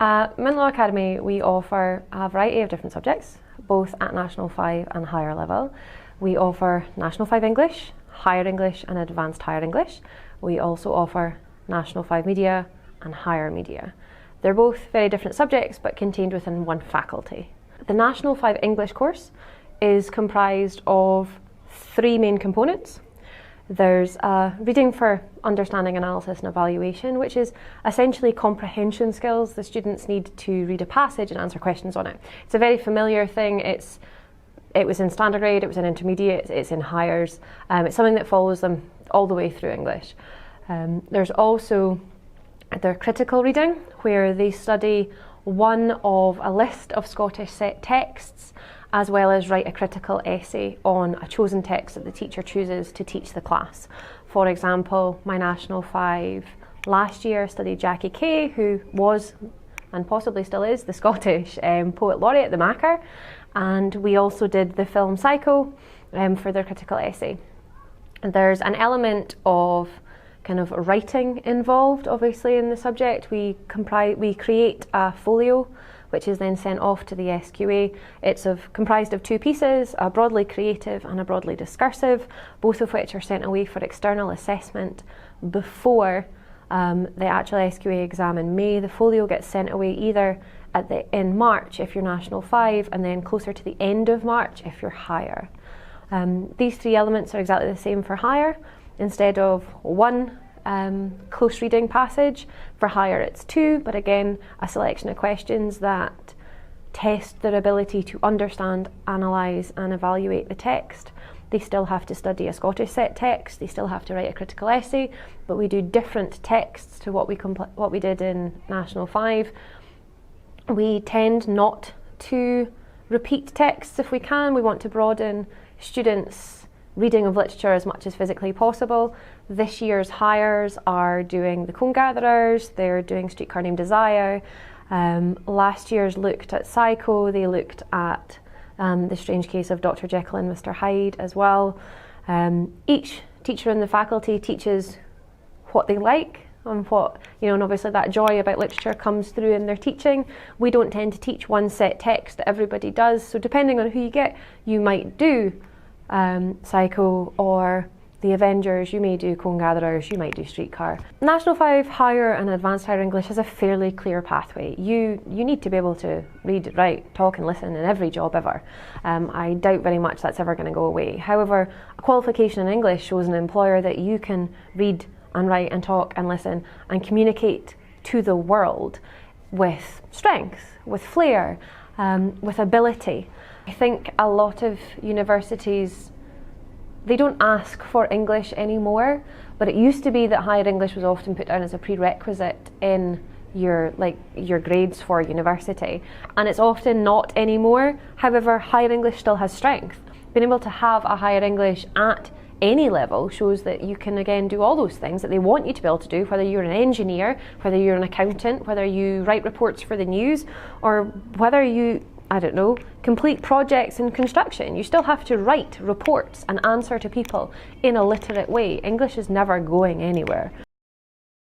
At Mintlaw Academy, we offer a variety of different subjects, both at National 5 and higher level. We offer National 5 English, Higher English and Advanced Higher English. We also offer National 5 Media and Higher Media. They're both very different subjects but contained within one faculty. The National 5 English course is comprised of three main components. There's reading for understanding, analysis and evaluation, which is essentially comprehension skills. The students need to read a passage and answer questions on it. It's a very familiar thing. It was in standard grade, it was in intermediate, it's in highers. It's something that follows them all the way through English. There's also their critical reading, where they study one of a list of Scottish set texts, as well as write a critical essay on a chosen text that the teacher chooses to teach the class. For example, my National 5 last year studied Jackie Kay, who was, and possibly still is, the Scottish Poet Laureate, the Macker, and we also did the film Psycho for their critical essay. And there's an element of kind of writing involved, obviously, in the subject. We create a folio, which is then sent off to the SQA. It's comprised of two pieces, a broadly creative and a broadly discursive, both of which are sent away for external assessment before the actual SQA exam in May. The folio gets sent away either in March if you're National 5, and then closer to the end of March if you're higher. These three elements are exactly the same for higher. Instead of one close reading passage, for higher it's two, but again a selection of questions that test their ability to understand, analyse and evaluate the text. They still have to study a Scottish set text, they still have to write a critical essay, but we do different texts to what we did in National 5. We tend not to repeat texts if we can. We want to broaden students' reading of literature as much as physically possible. This year's hires are doing The Cone Gatherers, they're doing Streetcar Named Desire. Last year's looked at Psycho, they looked at The Strange Case of Dr. Jekyll and Mr. Hyde as well. Each teacher in the faculty teaches what they like and and obviously that joy about literature comes through in their teaching. We don't tend to teach one set text that everybody does, so depending on who you get, you might do Psycho or The Avengers, you may do Cone Gatherers, you might do Streetcar. National 5 Higher and Advanced Higher English has a fairly clear pathway. You need to be able to read, write, talk and listen in every job ever. I doubt very much that's ever going to go away. However, a qualification in English shows an employer that you can read and write and talk and listen and communicate to the world with strength, with flair, with ability. I think a lot of universities, they don't ask for English anymore, but it used to be that higher English was often put down as a prerequisite in your grades for university, and it's often not anymore. However, higher English still has strength. Being able to have a higher English at any level shows that you can again do all those things that they want you to be able to do, whether you're an engineer, whether you're an accountant, whether you write reports for the news, or whether you, I don't know, complete projects in construction. You still have to write reports and answer to people in a literate way. English is never going anywhere.